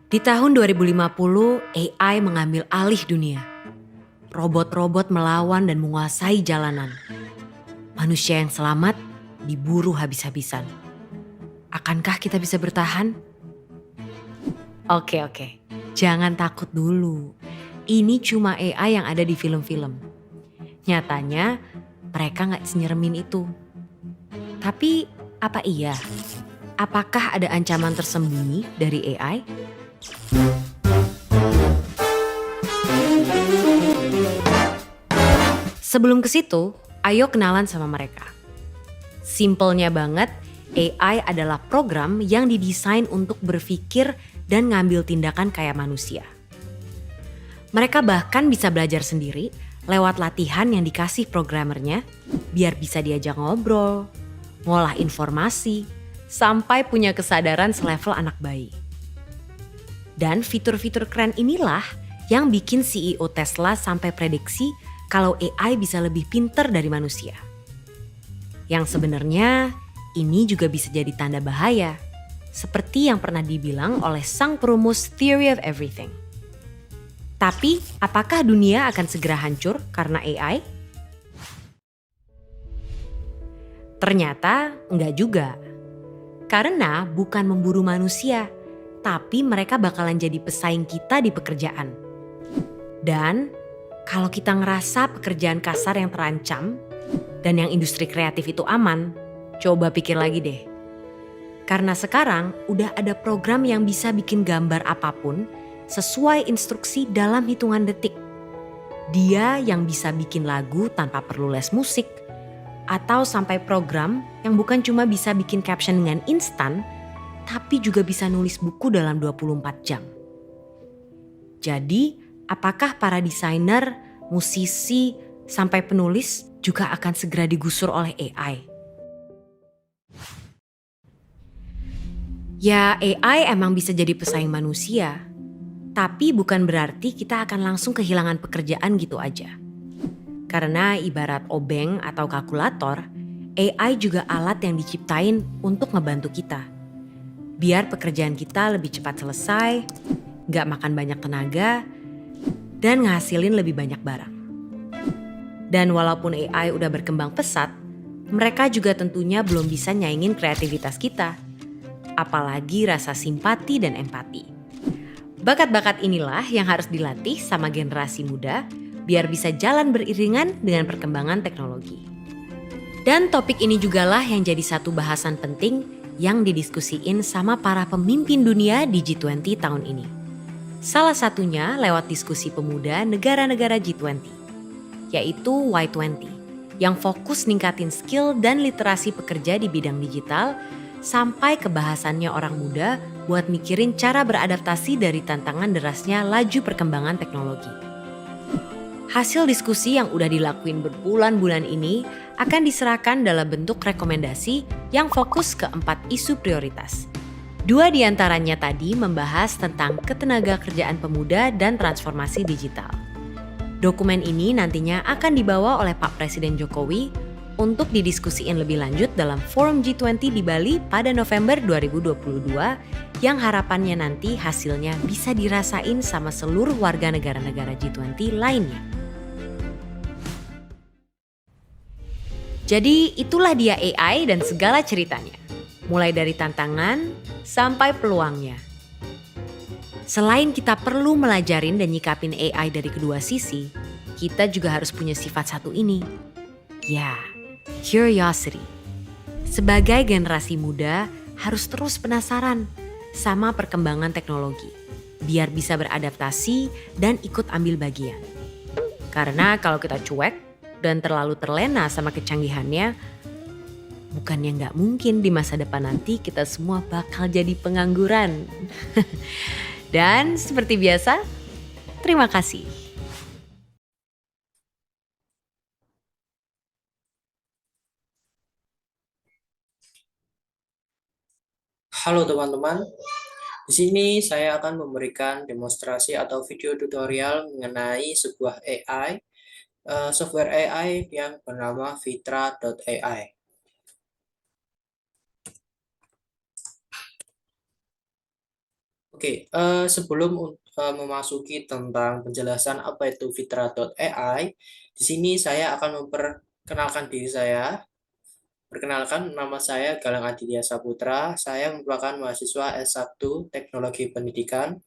Di tahun 2050, AI mengambil alih dunia. Robot-robot melawan dan menguasai jalanan. Manusia yang selamat diburu habis-habisan. Akankah kita bisa bertahan? Oke. Jangan takut dulu. Ini cuma AI yang ada di film-film. Nyatanya, mereka nggak senyeremin itu. Tapi, apa iya? Apakah ada ancaman tersembunyi dari AI? Sebelum ke situ, ayo kenalan sama mereka. Simpelnya banget, AI adalah program yang didesain untuk berpikir dan ngambil tindakan kayak manusia. Mereka bahkan bisa belajar sendiri lewat latihan yang dikasih programmernya biar bisa diajak ngobrol, ngolah informasi, sampai punya kesadaran selevel anak bayi. Dan fitur-fitur keren inilah yang bikin CEO Tesla sampai prediksi kalau AI bisa lebih pinter dari manusia. Yang sebenarnya ini juga bisa jadi tanda bahaya, seperti yang pernah dibilang oleh sang perumus Theory of Everything. Tapi apakah dunia akan segera hancur karena AI? Ternyata enggak juga. Karena bukan memburu manusia, tapi mereka bakalan jadi pesaing kita di pekerjaan. Dan kalau kita ngerasa pekerjaan kasar yang terancam dan yang industri kreatif itu aman, coba pikir lagi deh. Karena sekarang udah ada program yang bisa bikin gambar apapun sesuai instruksi dalam hitungan detik. Dia yang bisa bikin lagu tanpa perlu les musik, atau sampai program yang bukan cuma bisa bikin caption dengan instan, tapi juga bisa nulis buku dalam 24 jam. Jadi, apakah para desainer, musisi, sampai penulis juga akan segera digusur oleh AI? Ya, AI emang bisa jadi pesaing manusia, tapi bukan berarti kita akan langsung kehilangan pekerjaan gitu aja. Karena ibarat obeng atau kalkulator, AI juga alat yang diciptain untuk ngebantu kita. Biar pekerjaan kita lebih cepat selesai, gak makan banyak tenaga, dan ngasilin lebih banyak barang. Dan walaupun AI udah berkembang pesat, mereka juga tentunya belum bisa nyaingin kreativitas kita. Apalagi rasa simpati dan empati. Bakat-bakat inilah yang harus dilatih sama generasi muda biar bisa jalan beriringan dengan perkembangan teknologi. Dan topik ini jugalah yang jadi satu bahasan penting yang didiskusiin sama para pemimpin dunia di G20 tahun ini. Salah satunya lewat diskusi pemuda negara-negara G20, yaitu Y20, yang fokus ningkatin skill dan literasi pekerja di bidang digital sampai kebahasannya orang muda buat mikirin cara beradaptasi dari tantangan derasnya laju perkembangan teknologi. Hasil diskusi yang udah dilakuin berbulan-bulan ini akan diserahkan dalam bentuk rekomendasi yang fokus ke 4 isu prioritas. 2 diantaranya tadi membahas tentang ketenagakerjaan pemuda dan transformasi digital. Dokumen ini nantinya akan dibawa oleh Pak Presiden Jokowi untuk didiskusiin lebih lanjut dalam Forum G20 di Bali pada November 2022 yang harapannya nanti hasilnya bisa dirasain sama seluruh warga negara-negara G20 lainnya. Jadi itulah dia AI dan segala ceritanya. Mulai dari tantangan sampai peluangnya. Selain kita perlu melajarin dan nyikapin AI dari kedua sisi, kita juga harus punya sifat satu ini. Ya, curiosity. Sebagai generasi muda harus terus penasaran sama perkembangan teknologi. Biar bisa beradaptasi dan ikut ambil bagian. Karena kalau kita cuek dan terlalu terlena sama kecanggihannya, bukannya nggak mungkin di masa depan nanti kita semua bakal jadi pengangguran. Dan seperti biasa, terima kasih. Halo teman-teman, di sini saya akan memberikan demonstrasi atau video tutorial mengenai sebuah AI, software AI yang bernama Fitra.ai. Oke, sebelum memasuki tentang penjelasan apa itu Fitra.ai, di sini saya akan memperkenalkan diri saya. Perkenalkan, nama saya Galang Aditya Saputra. Saya merupakan mahasiswa S1 Teknologi Pendidikan,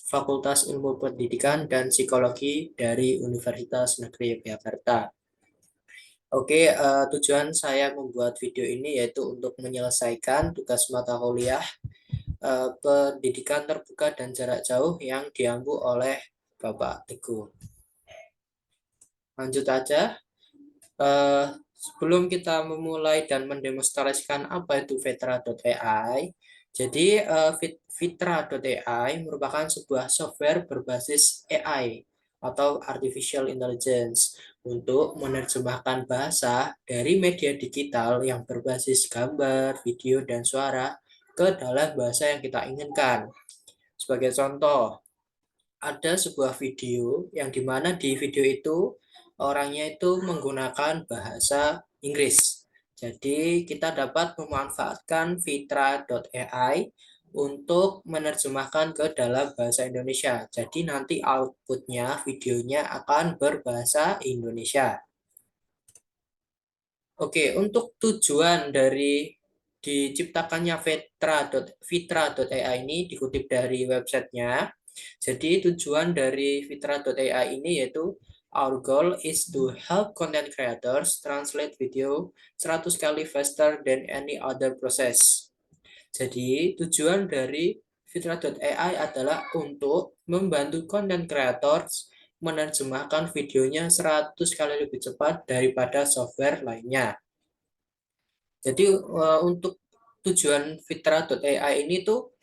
Fakultas Ilmu Pendidikan dan Psikologi dari Universitas Negeri Yogyakarta. Oke, tujuan saya membuat video ini yaitu untuk menyelesaikan tugas mata kuliah pendidikan terbuka dan jarak jauh yang diampu oleh Bapak Teguh. Lanjut aja. Eh, Sebelum kita memulai dan mendemonstrasikan apa itu Vetra.ai, jadi Vetra.ai merupakan sebuah software berbasis AI atau Artificial Intelligence untuk menerjemahkan bahasa dari media digital yang berbasis gambar, video, dan suara ke dalam bahasa yang kita inginkan. Sebagai contoh, ada sebuah video yang dimana di video itu orangnya itu menggunakan bahasa Inggris. Jadi kita dapat memanfaatkan Fitra.ai untuk menerjemahkan ke dalam bahasa Indonesia. Jadi nanti outputnya videonya akan berbahasa Indonesia. Oke, untuk tujuan dari diciptakannya Fitra.ai ini dikutip dari websitenya. Jadi tujuan dari Fitra.ai ini yaitu our goal is to help content creators translate video 100 kali faster than any other process. Jadi tujuan dari Fitra.ai adalah untuk membantu content creators menerjemahkan videonya 100 kali lebih cepat daripada software lainnya. Jadi untuk tujuan Fitra.ai ini tuh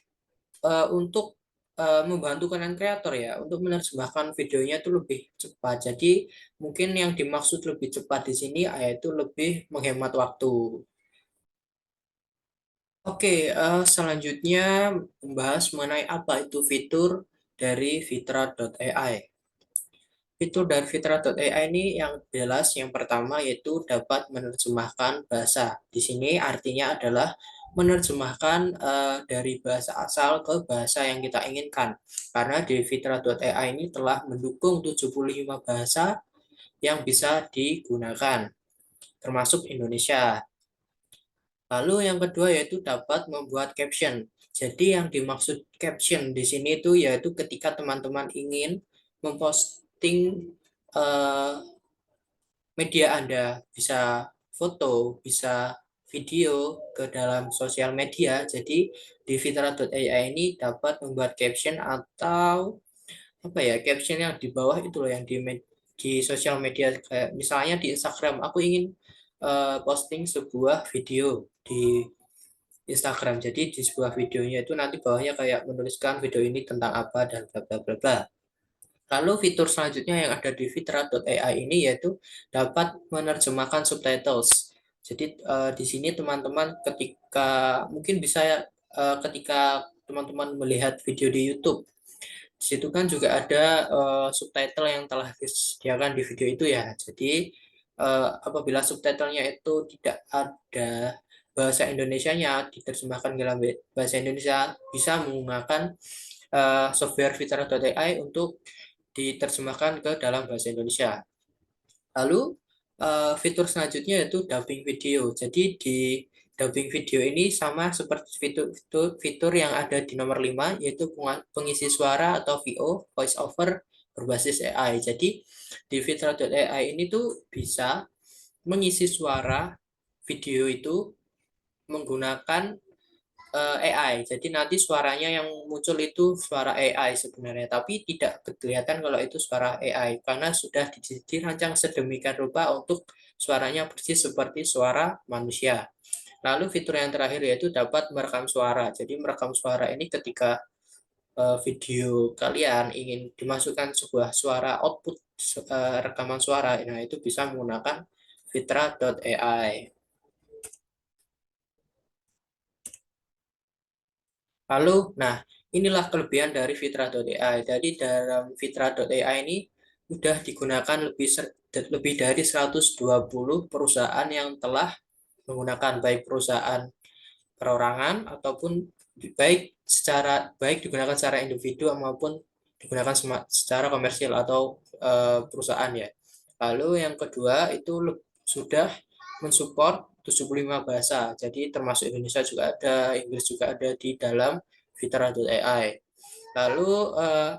untuk membantu konten kreator ya untuk menerjemahkan videonya itu lebih cepat. Jadi mungkin yang dimaksud lebih cepat di sini yaitu lebih menghemat waktu. Oke, selanjutnya membahas mengenai apa itu fitur dari Fitra.ai. Fitur dari Fitra.ai ini yang jelas yang pertama yaitu dapat menerjemahkan bahasa. Di sini artinya adalah menerjemahkan dari bahasa asal ke bahasa yang kita inginkan. Karena di Fitra.ai ini telah mendukung 75 bahasa yang bisa digunakan, termasuk Indonesia. Lalu yang kedua yaitu dapat membuat caption. Jadi yang dimaksud caption di sini itu yaitu ketika teman-teman ingin memposting eh, media Anda, bisa foto, bisa video ke dalam sosial media. Jadi di Fitra.ai ini dapat membuat caption atau apa ya, caption yang di bawah itu loh yang di sosial media kayak misalnya di Instagram aku ingin posting sebuah video di Instagram. Jadi di sebuah videonya itu nanti bawahnya kayak menuliskan video ini tentang apa dan bla bla bla bla. Lalu fitur selanjutnya yang ada di Fitra.ai ini yaitu dapat menerjemahkan subtitles. Jadi di sini teman-teman ketika mungkin bisa ketika teman-teman melihat video di YouTube, di situ kan juga ada subtitle yang telah disediakan di video itu ya. Jadi apabila subtitlenya itu tidak ada bahasa Indonesianya diterjemahkan ke dalam bahasa Indonesia, bisa menggunakan software Fitra.ai untuk diterjemahkan ke dalam bahasa Indonesia. Lalu fitur selanjutnya yaitu dubbing video. Jadi di dubbing video ini sama seperti fitur yang ada di nomor 5 yaitu pengisi suara atau VO, voice over berbasis AI. Jadi di Fitra.ai ini tuh bisa mengisi suara video itu menggunakan AI. Jadi nanti suaranya yang muncul itu suara AI sebenarnya, tapi tidak kelihatan kalau itu suara AI karena sudah dirancang sedemikian rupa untuk suaranya persis seperti suara manusia. Lalu fitur yang terakhir yaitu dapat merekam suara. Jadi merekam suara ini ketika video kalian ingin dimasukkan sebuah suara output rekaman suara, nah itu bisa menggunakan Fitra.ai. Lalu, nah inilah kelebihan dari Fitra.ai. Jadi dalam Fitra.ai ini sudah digunakan lebih dari 120 perusahaan yang telah menggunakan baik perusahaan perorangan ataupun baik digunakan secara individu maupun digunakan secara komersial atau perusahaan ya. Lalu yang kedua itu sudah mensupport 75 bahasa. Jadi termasuk Indonesia juga ada, Inggris juga ada di dalam Fitra.ai. Lalu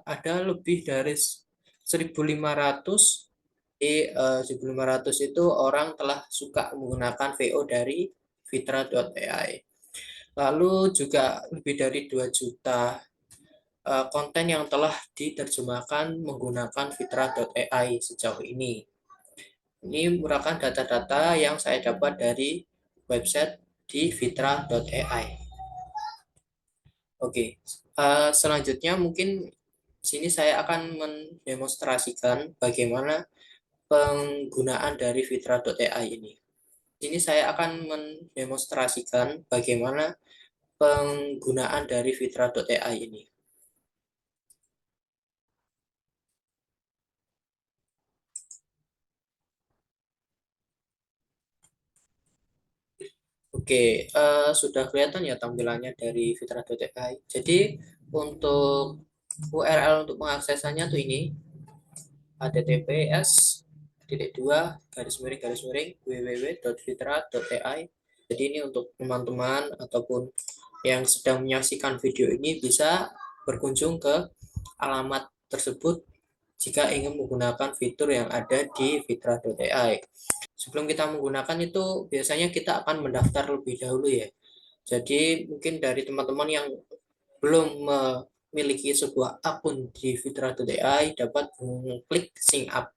ada lebih dari 1.500 1.500 itu orang telah suka menggunakan VO dari Fitra.ai. Lalu juga lebih dari 2 juta konten yang telah diterjemahkan menggunakan Fitra.ai sejauh ini. Ini merupakan data-data yang saya dapat dari website di Fitra.ai. Oke, selanjutnya mungkin sini saya akan mendemonstrasikan bagaimana penggunaan dari Fitra.ai ini. Sini saya akan mendemonstrasikan bagaimana penggunaan dari Fitra.ai ini. Oke, sudah kelihatan ya tampilannya dari Fitra.ai. Jadi untuk URL untuk mengaksesannya tuh ini https://www.fitra.ai. Jadi ini untuk teman-teman ataupun yang sedang menyaksikan video ini bisa berkunjung ke alamat tersebut jika ingin menggunakan fitur yang ada di Fitra.ai. Sebelum kita menggunakan itu biasanya kita akan mendaftar lebih dahulu ya. Jadi mungkin dari teman-teman yang belum memiliki sebuah akun di Fitra.ai dapat mengklik sign up.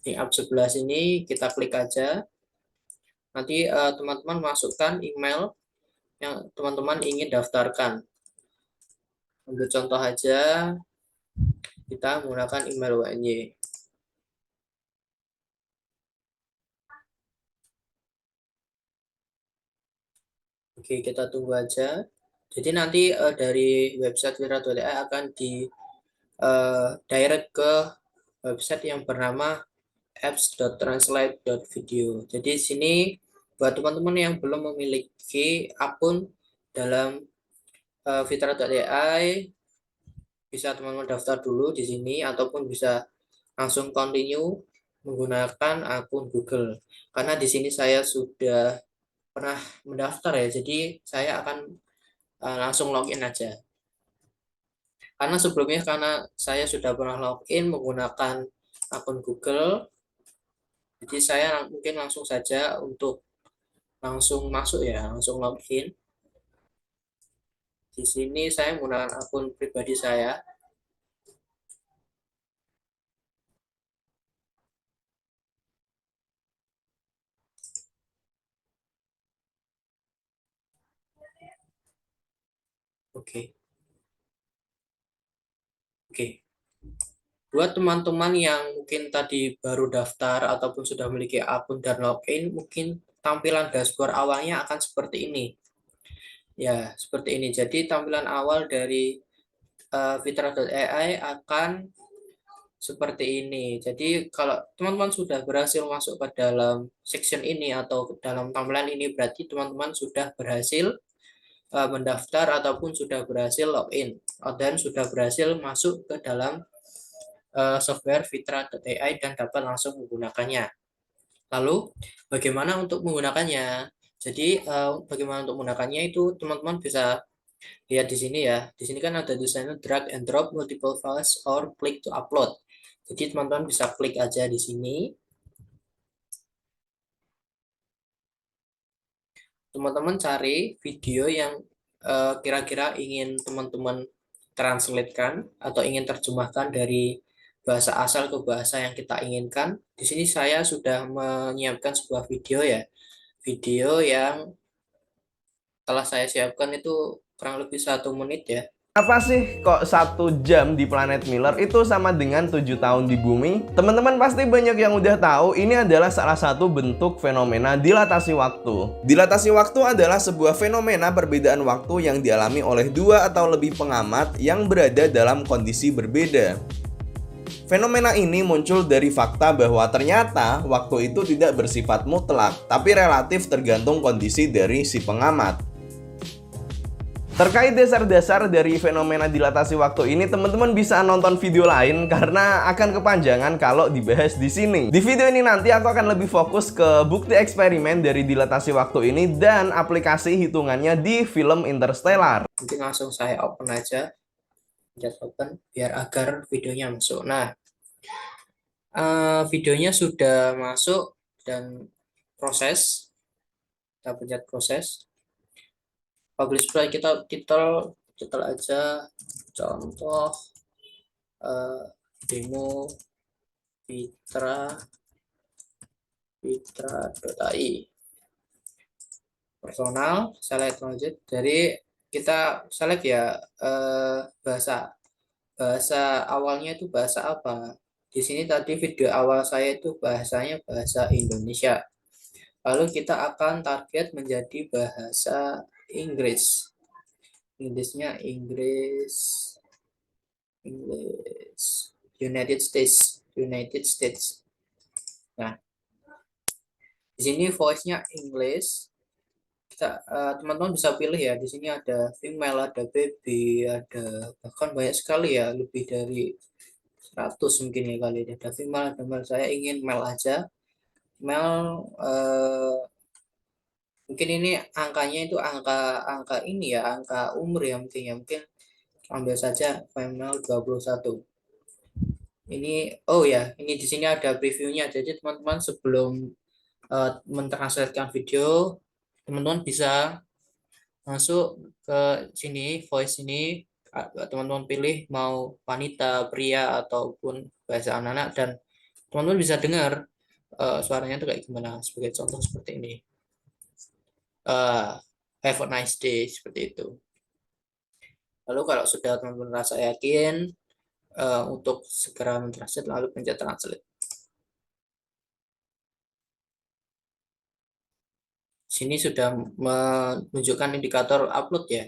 Sign up sebelah sini kita klik aja. Nanti teman-teman masukkan email yang teman-teman ingin daftarkan. Ambil contoh aja, kita menggunakan email WNY. Oke, kita tunggu aja. Jadi nanti dari website Fitra.ai akan di direct ke website yang bernama apps.translate.video. Jadi sini buat teman-teman yang belum memiliki akun dalam Fitra.ai bisa teman-teman daftar dulu di sini ataupun bisa langsung continue menggunakan akun Google. Karena di sini saya sudah pernah mendaftar ya, jadi saya akan langsung login aja. Karena sebelumnya saya sudah pernah login menggunakan akun Google, jadi saya mungkin langsung saja untuk langsung masuk ya, langsung login. Di sini saya menggunakan akun pribadi saya. Oke. Oke. Buat teman-teman yang mungkin tadi baru daftar ataupun sudah memiliki akun dan login, mungkin tampilan dashboard awalnya akan seperti ini. Ya, seperti ini. Jadi tampilan awal dari Fitra.ai akan seperti ini. Jadi kalau teman-teman sudah berhasil masuk ke dalam section ini atau dalam tampilan ini, berarti teman-teman sudah berhasil mendaftar ataupun sudah berhasil login dan sudah berhasil masuk ke dalam software Fitra.ai dan dapat langsung menggunakannya. Lalu bagaimana untuk menggunakannya? Jadi bagaimana untuk menggunakannya itu teman-teman bisa lihat di sini ya. Di sini kan ada tulisannya drag and drop multiple files or click to upload. Jadi teman-teman bisa klik aja di sini. Teman-teman cari video yang kira-kira ingin teman-teman translatekan atau ingin terjemahkan dari bahasa asal ke bahasa yang kita inginkan. Di sini saya sudah menyiapkan sebuah video ya. Video yang telah saya siapkan itu kurang lebih 1 menit ya. Apa sih kok 1 jam di planet Miller itu sama dengan 7 tahun di bumi? Teman-teman pasti banyak yang udah tahu ini adalah salah satu bentuk fenomena dilatasi waktu. Dilatasi waktu adalah sebuah fenomena perbedaan waktu yang dialami oleh 2 atau lebih pengamat yang berada dalam kondisi berbeda. Fenomena ini muncul dari fakta bahwa ternyata waktu itu tidak bersifat mutlak, tapi relatif tergantung kondisi dari si pengamat. Terkait dasar-dasar dari fenomena dilatasi waktu ini, teman-teman bisa nonton video lain karena akan kepanjangan kalau dibahas di sini. Di video ini nanti aku akan lebih fokus ke bukti eksperimen dari dilatasi waktu ini dan aplikasi hitungannya di film Interstellar. Mungkin langsung saya open aja, pencet open biar agar videonya masuk. Nah, videonya sudah masuk dan proses. Kita pencet proses. Publish play, kita titel aja contoh demo fitra.ai personal, select lanjut. Dari kita select ya bahasa awalnya itu bahasa apa. Di sini tadi video awal saya itu bahasanya bahasa Indonesia. Lalu kita akan target menjadi bahasa Inggris. Inggrisnya Inggris United States. Nah, di sini voice-nya English. Kita teman-teman bisa pilih ya. Di sini ada female, ada baby, ada bahkan banyak sekali ya, lebih dari 100 mungkin ya kali ini. Ada female, ada male. Saya ingin male aja. Male mungkin ini angkanya itu angka ini ya, angka umur ya mungkin ya. Mungkin ambil saja female 21. Ini oh ya, ini di sini ada previewnya. Jadi teman-teman sebelum mentranslatekan video, teman-teman bisa masuk ke sini, voice ini, teman-teman pilih mau wanita, pria, ataupun bahasa anak-anak, dan teman-teman bisa dengar suaranya itu kayak gimana. Sebagai contoh seperti ini. Have a nice day, seperti itu. Lalu kalau sudah teman-teman rasa yakin untuk segera mentranslate, lalu pencet translate. Sini sudah menunjukkan indikator upload ya.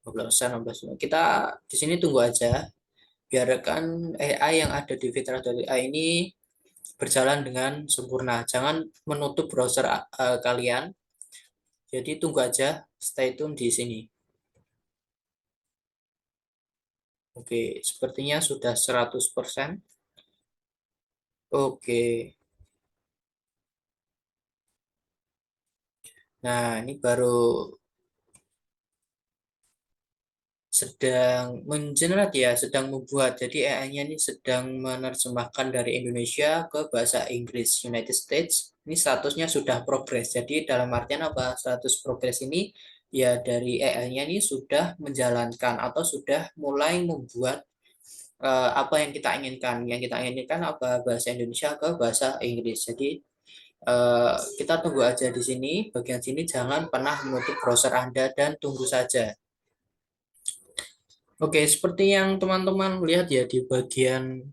12%, 16%. Kita di sini tunggu aja. Biarkan AI yang ada di Fitra.ai ini berjalan dengan sempurna. Jangan menutup browser kalian. Jadi tunggu aja, stay tune di sini. Oke, sepertinya sudah 100%. Oke. Nah, ini baru sedang mengenerate ya, sedang membuat. Jadi AI-nya ini sedang menerjemahkan dari Indonesia ke bahasa Inggris United States. Ini statusnya sudah progres. Jadi dalam artian apa? Status progres ini ya dari AI-nya ini sudah menjalankan atau sudah mulai membuat apa yang kita inginkan. Yang kita inginkan apa? Bahasa Indonesia ke bahasa Inggris. Jadi kita tunggu aja di sini. Bagian sini jangan pernah menutup browser Anda dan tunggu saja. Oke, seperti yang teman-teman lihat ya di bagian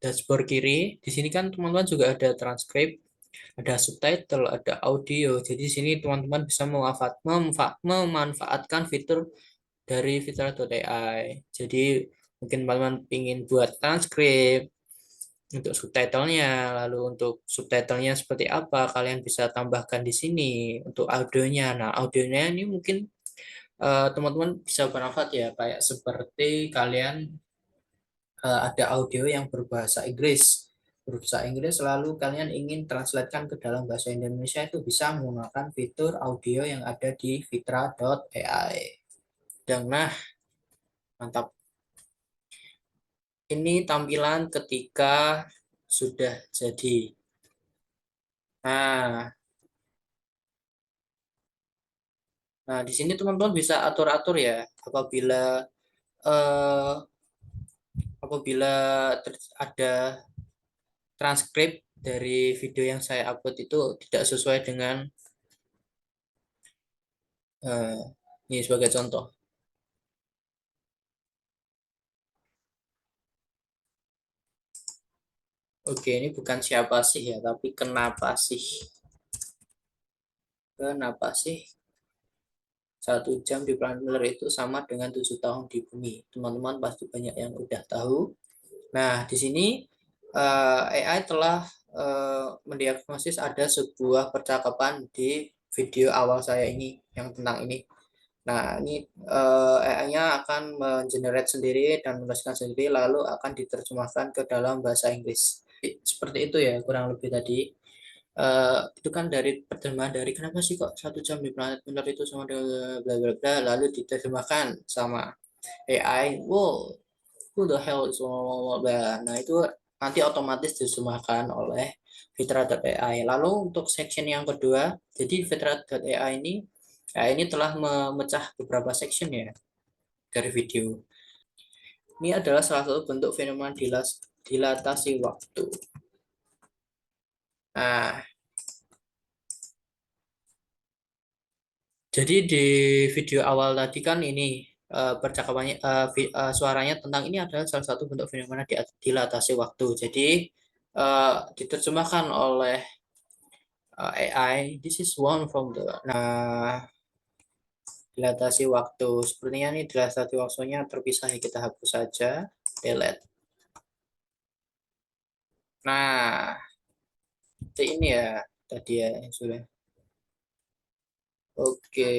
dashboard kiri, di sini kan teman-teman juga ada transkrip, ada subtitle, ada audio. Jadi di sini teman-teman bisa memanfaatkan fitur dari Fitra.ai. Jadi mungkin teman-teman ingin buat transkrip untuk subtitlenya, lalu untuk subtitlenya seperti apa, kalian bisa tambahkan di sini untuk audionya. Nah, audionya ini mungkin teman-teman bisa bermanfaat ya, kayak seperti kalian ada audio yang berbahasa Inggris, lalu kalian ingin translatekan ke dalam bahasa Indonesia, itu bisa menggunakan fitur audio yang ada di fitra.ai. Dan nah, mantap. Ini tampilan ketika sudah jadi. Nah, di sini teman-teman bisa atur-atur ya, apabila eh, ada transkrip dari video yang saya upload itu tidak sesuai dengan ini sebagai contoh. Oke, ini bukan siapa sih ya, tapi kenapa sih? Kenapa sih 1 jam di planet Miller itu sama dengan 7 tahun di bumi? Teman-teman pasti banyak yang udah tahu. Nah, di sini AI telah mendiagnosis ada sebuah percakapan di video awal saya ini yang tentang ini. Nah, ini AI-nya akan mengenerate sendiri dan menuliskan sendiri, lalu akan diterjemahkan ke dalam bahasa Inggris. Seperti itu ya, kurang lebih tadi. Itu kan dari perterjemahan dari kenapa sih kok 1 jam di planet Miller itu sama dengan bla bla bla, lalu diterjemahkan sama AI. Wow, who the hell is bla bla bla. Nah, itu nanti otomatis diterjemahkan oleh Fitra.ai. Lalu untuk section yang kedua, jadi Fitra.ai ini telah memecah beberapa section ya dari video. Ini adalah salah satu bentuk fenomena dilatasi waktu. Nah, jadi di video awal tadi kan ini percakapannya suaranya tentang ini adalah salah satu bentuk fenomena dilatasi waktu. Jadi diterjemahkan oleh AI. This is one from the. Nah, dilatasi waktu. Sepertinya ini dilatasi waktunya terpisah ya, kita hapus saja. Delete. Nah, seperti ini ya tadi ya yang sudah. Oke.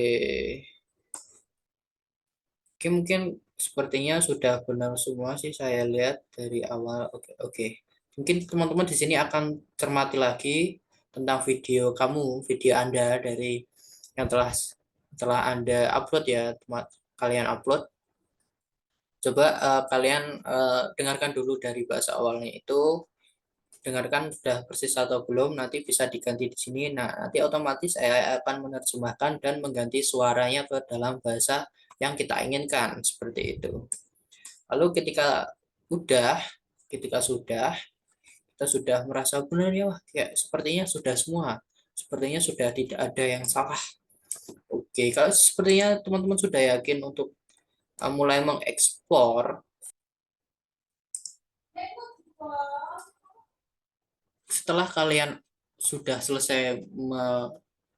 Oke, mungkin sepertinya sudah benar semua sih saya lihat dari awal. Oke, oke. Mungkin teman-teman di sini akan cermati lagi tentang video kamu, video Anda dari yang telah Anda upload ya, kalian upload. Coba kalian dengarkan dulu dari bahasa awalnya itu, dengarkan sudah persis atau belum, nanti bisa diganti di sini. Nah, nanti otomatis AI akan menerjemahkan dan mengganti suaranya ke dalam bahasa yang kita inginkan, seperti itu. Lalu udah, ketika kita sudah merasa benar ya, wah, kayak sepertinya sudah semua, sepertinya sudah tidak ada yang salah. Oke, kalau sepertinya teman-teman sudah yakin untuk mulai mengekspor. Setelah kalian sudah selesai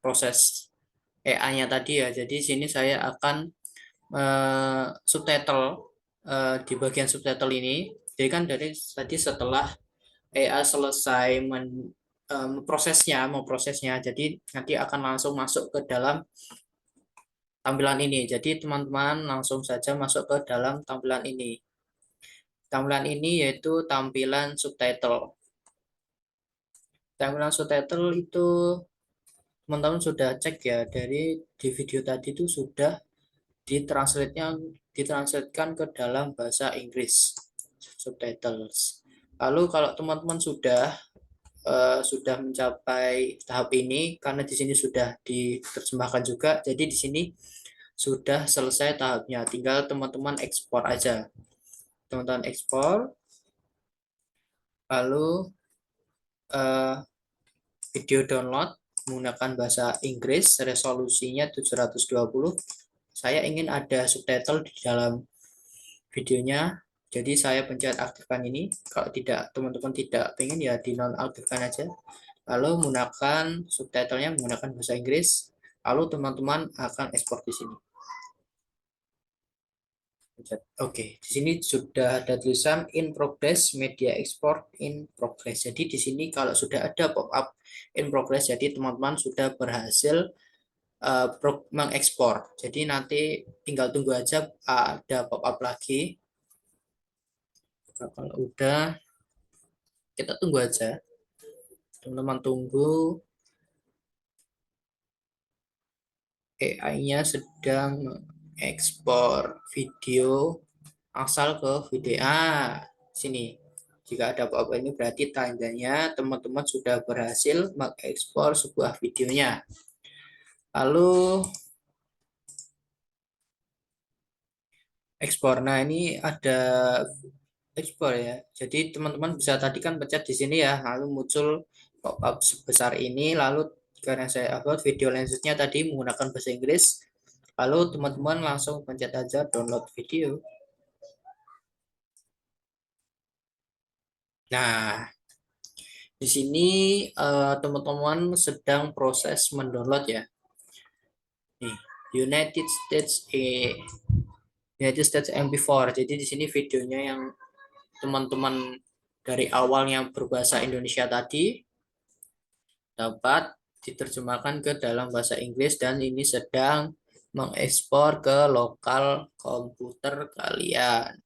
proses AI-nya tadi ya, jadi sini saya akan subtitle di bagian subtitle ini. Jadi kan dari tadi setelah AI selesai memprosesnya, jadi nanti akan langsung masuk ke dalam tampilan ini. Jadi teman-teman langsung saja masuk ke dalam tampilan ini. Tampilan ini yaitu tampilan subtitle. Tampilan subtitle itu teman-teman sudah cek ya, dari di video tadi itu sudah ditranslatekan ke dalam bahasa Inggris subtitles. Lalu kalau teman-teman sudah mencapai tahap ini, karena di sini sudah diterjemahkan juga, jadi di sini sudah selesai tahapnya, tinggal teman-teman ekspor aja. Teman-teman ekspor, lalu video download menggunakan bahasa Inggris, resolusinya 720. Saya ingin ada subtitle di dalam videonya, jadi saya pencet aktifkan ini. Kalau tidak, teman-teman tidak pengen ya dinonaktifkan aja. Lalu menggunakan subtitlenya menggunakan bahasa Inggris, lalu teman-teman akan ekspor di sini. Oke, di sini sudah ada tulisan in progress, media export in progress. Jadi di sini kalau sudah ada pop-up in progress, jadi teman-teman sudah berhasil mengekspor. Jadi nanti tinggal tunggu aja ada pop-up lagi. Kalau udah, kita tunggu aja. Teman-teman tunggu. AI-nya sedang ekspor video asal ke video sini. Jika ada pop-up ini berarti tandanya teman-teman sudah berhasil mengekspor sebuah videonya. Lalu ekspor. Nah, ini ada ekspor ya. Jadi teman-teman bisa tadi kan pencet di sini ya, lalu muncul pop-up sebesar ini, lalu karena saya upload video lanjutnya tadi menggunakan bahasa Inggris, lalu teman-teman langsung pencet aja download video. Nah, di sini teman-teman sedang proses mendownload ya. Nih, United States MP4. Jadi di sini videonya yang teman-teman dari awalnya berbahasa Indonesia tadi dapat diterjemahkan ke dalam bahasa Inggris, dan ini sedang mengekspor ke lokal komputer kalian.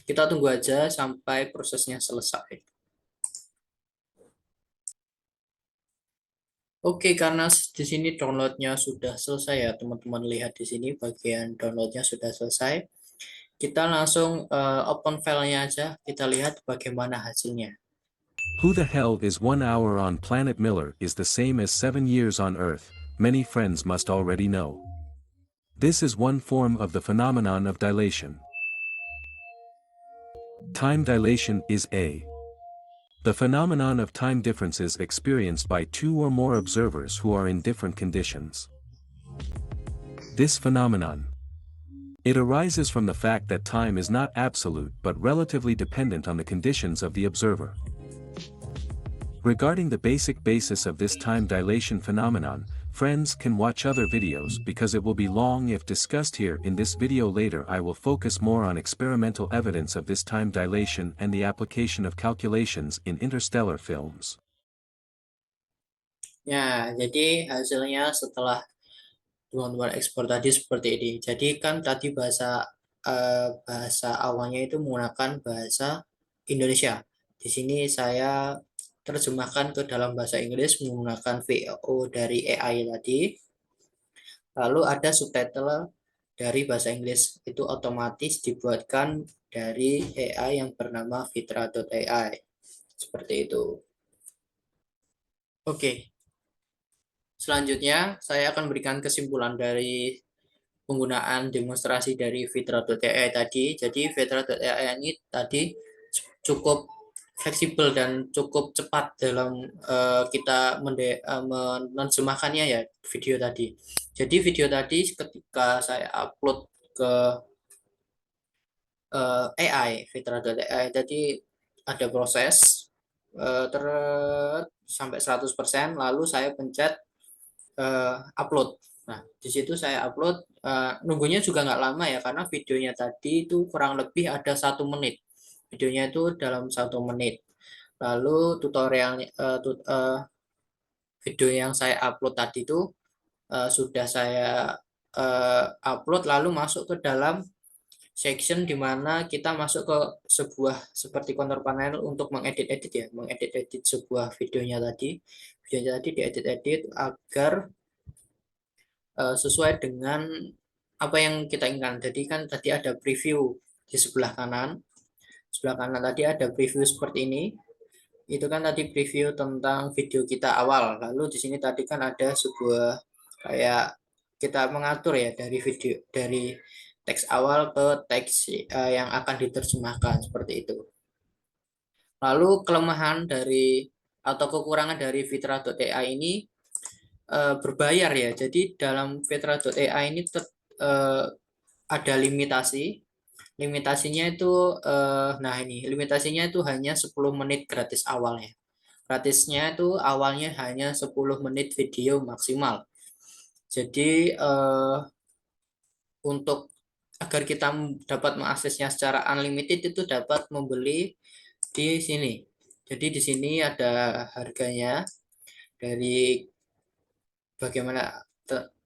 Kita tunggu aja sampai prosesnya selesai. Oke, karena di sini downloadnya sudah selesai ya, teman-teman lihat di sini bagian downloadnya sudah selesai. Kita langsung open filenya aja, kita lihat bagaimana hasilnya. Who the hell is 1 hour on planet Miller is the same as 7 years on Earth, many friends must already know. This is one form of the phenomenon of dilation. Time dilation is the phenomenon of time differences experienced by two or more observers who are in different conditions. This phenomenon. It arises from the fact that time is not absolute but relatively dependent on the conditions of the observer. Regarding the basic basis of this time dilation phenomenon, friends can watch other videos because it will be long if discussed here. In this video later I will focus more on experimental evidence of this time dilation and the application of calculations in interstellar films. Ya, jadi hasilnya setelah teman-teman ekspor tadi seperti ini. Jadi kan tadi bahasa awalnya itu menggunakan bahasa Indonesia. Di sini saya terjemahkan ke dalam bahasa Inggris menggunakan VO dari AI tadi. Lalu ada subtitle dari bahasa Inggris, itu otomatis dibuatkan dari AI yang bernama Fitra.ai. Seperti itu. Oke. Selanjutnya, saya akan berikan kesimpulan dari penggunaan demonstrasi dari Fitra.ai tadi. Jadi Fitra.ai ini tadi cukup fleksibel dan cukup cepat dalam kita menerjemahkannya ya video tadi. Jadi video tadi ketika saya upload ke AI Fitra.ai tadi ada proses sampai 100%, lalu saya pencet upload. Nah, di situ saya upload, nunggunya juga nggak lama ya, karena videonya tadi itu kurang lebih ada 1 menit. Videonya itu dalam 1 menit. Lalu video yang saya upload tadi itu sudah saya upload, lalu masuk ke dalam section di mana kita masuk ke sebuah seperti counter panel untuk mengedit-edit ya, mengedit-edit sebuah videonya tadi. Videonya tadi diedit-edit agar sesuai dengan apa yang kita inginkan. Jadi kan tadi ada preview di sebelah kanan. Sebelah kanan tadi ada preview seperti ini. Itu kan tadi preview tentang video kita awal. Lalu di sini tadi kan ada sebuah kayak kita mengatur ya dari video dari teks awal ke teks yang akan diterjemahkan seperti itu. Lalu kelemahan dari atau kekurangan dari Fitra.ai ini berbayar ya. Jadi dalam Fitra.ai ini ada limitasi. Limitasinya itu nah ini limitasinya itu hanya 10 menit gratis awalnya. Gratisnya itu awalnya hanya 10 menit video maksimal. Jadi untuk agar kita dapat mengaksesnya secara unlimited itu dapat membeli di sini. Jadi di sini ada harganya dari bagaimana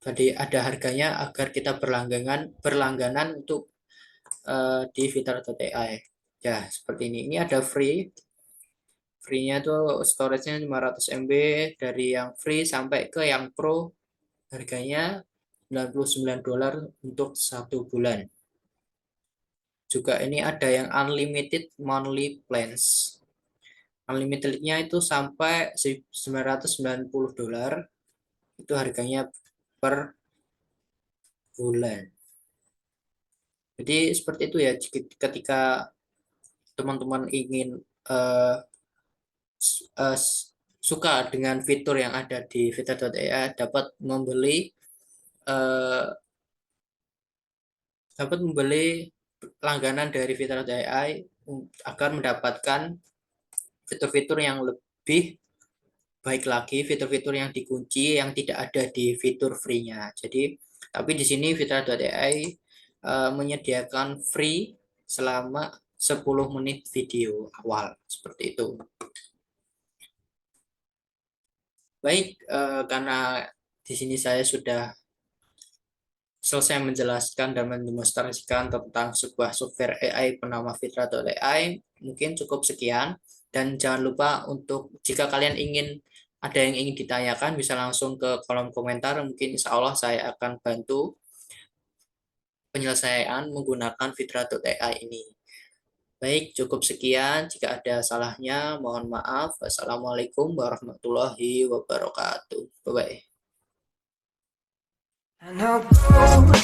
tadi ada harganya agar kita berlangganan untuk di Fitra.ai. Ya, seperti ini. Ini ada free-nya tuh storage-nya 500 MB dari yang free sampai ke yang pro harganya $99 untuk 1 bulan. Juga ini ada yang unlimited monthly plans. Unlimitednya itu sampai $990. Itu harganya per bulan. Jadi seperti itu ya, ketika teman-teman ingin suka dengan fitur yang ada di Fitra.ai dapat membeli langganan dari Fitra.ai agar mendapatkan fitur-fitur yang lebih baik lagi, fitur-fitur yang dikunci yang tidak ada di fitur free-nya. Jadi, tapi di sini Fitra.ai menyediakan free selama 10 menit video awal seperti itu. Baik, karena di sini saya sudah selesai menjelaskan dan mendemonstrasikan tentang sebuah software AI bernama Fitra.ai. Mungkin cukup sekian. Dan jangan lupa untuk jika kalian ada yang ingin ditanyakan, bisa langsung ke kolom komentar. Mungkin insya Allah saya akan bantu penyelesaian menggunakan Fitra.ai ini. Baik, cukup sekian. Jika ada salahnya, mohon maaf. Wassalamualaikum warahmatullahi wabarakatuh. Bye-bye. I know